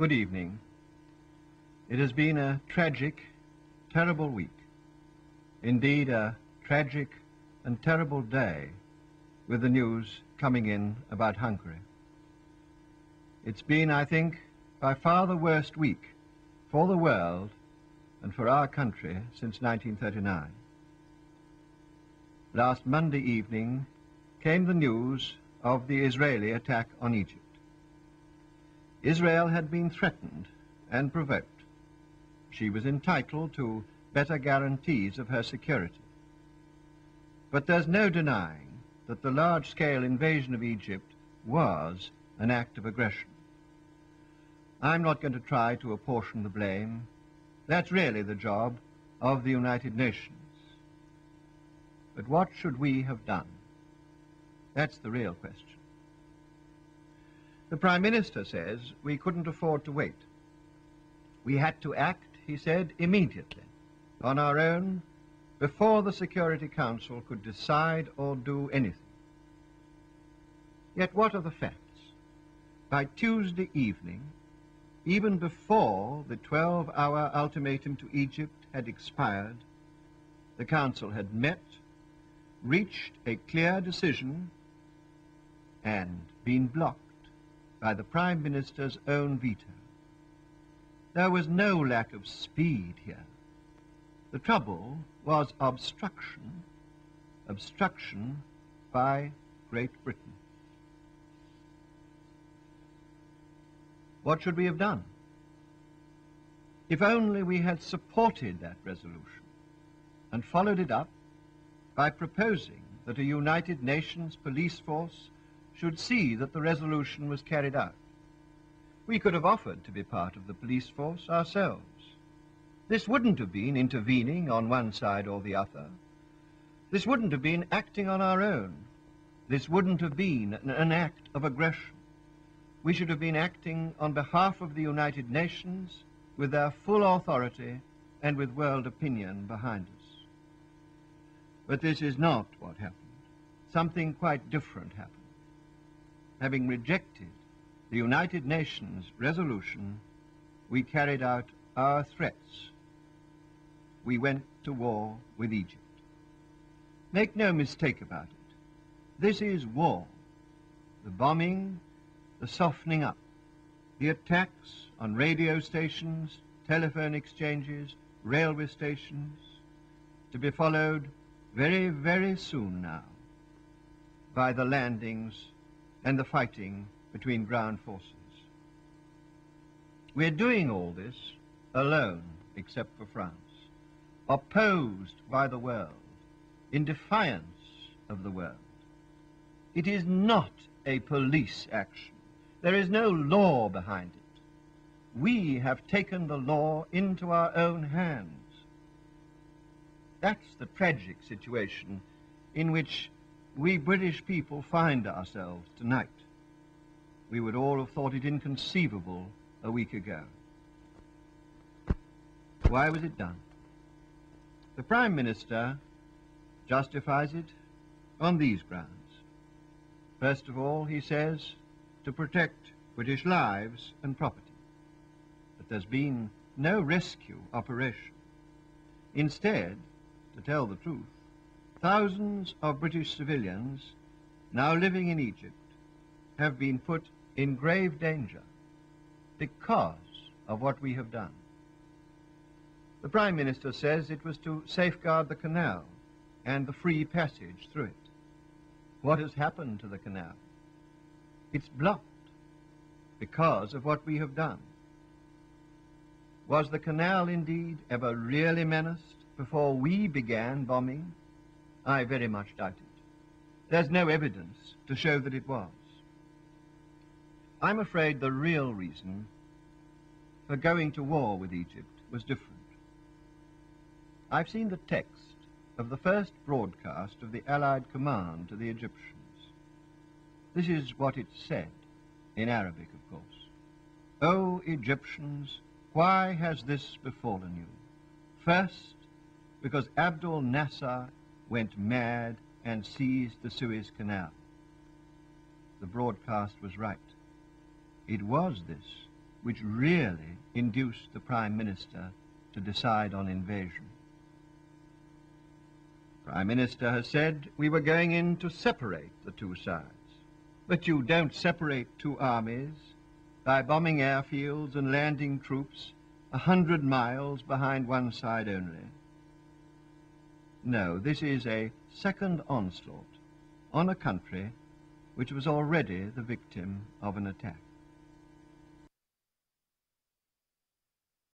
Good evening. It has been a tragic, terrible week. Indeed, a tragic and terrible day with the news coming in about Hungary. It's been, I think, by far the worst week for the world and for our country since 1939. Last Monday evening came the news of the Israeli attack on Egypt. Israel had been threatened and provoked. She was entitled to better guarantees of her security. But there's no denying that the large-scale invasion of Egypt was an act of aggression. I'm not going to try to apportion the blame. That's really the job of the United Nations. But what should we have done? That's the real question. The Prime Minister says we couldn't afford to wait. We had to act, he said, immediately, on our own, before the Security Council could decide or do anything. Yet what are the facts? By Tuesday evening, even before the 12-hour ultimatum to Egypt had expired, the Council had met, reached a clear decision, and been blocked by the Prime Minister's own veto. There was no lack of speed here. The trouble was obstruction, obstruction by Great Britain. What should we have done? If only we had supported that resolution and followed it up by proposing that a United Nations police force should see that the resolution was carried out. We could have offered to be part of the police force ourselves. This wouldn't have been intervening on one side or the other. This wouldn't have been acting on our own. This wouldn't have been an act of aggression. We should have been acting on behalf of the United Nations with their full authority and with world opinion behind us. But this is not what happened. Something quite different happened. Having rejected the United Nations resolution, we carried out our threats. We went to war with Egypt. Make no mistake about it. This is war. The bombing, the softening up, the attacks on radio stations, telephone exchanges, railway stations, to be followed very, very soon now by the landings and the fighting between ground forces. We're doing all this alone, except for France, opposed by the world, in defiance of the world. It is not a police action. There is no law behind it. We have taken the law into our own hands. That's the tragic situation in which we British people find ourselves tonight. We would all have thought it inconceivable a week ago. Why was it done? The Prime Minister justifies it on these grounds. First of all, he says, to protect British lives and property. But there's been no rescue operation. Instead, to tell the truth, thousands of British civilians now living in Egypt have been put in grave danger because of what we have done. The Prime Minister says it was to safeguard the canal and the free passage through it. What has happened to the canal? It's blocked because of what we have done. Was the canal indeed ever really menaced before we began bombing? I very much doubt it. There's no evidence to show that it was. I'm afraid the real reason for going to war with Egypt was different. I've seen the text of the first broadcast of the Allied command to the Egyptians. This is what it said, in Arabic, of course. "O Egyptians, why has this befallen you? First, because Abdul Nasser went mad and seized the Suez Canal." The broadcast was right. It was this which really induced the Prime Minister to decide on invasion. The Prime Minister has said we were going in to separate the two sides. But you don't separate two armies by bombing airfields and landing troops 100 miles behind one side only. No, this is a second onslaught on a country which was already the victim of an attack.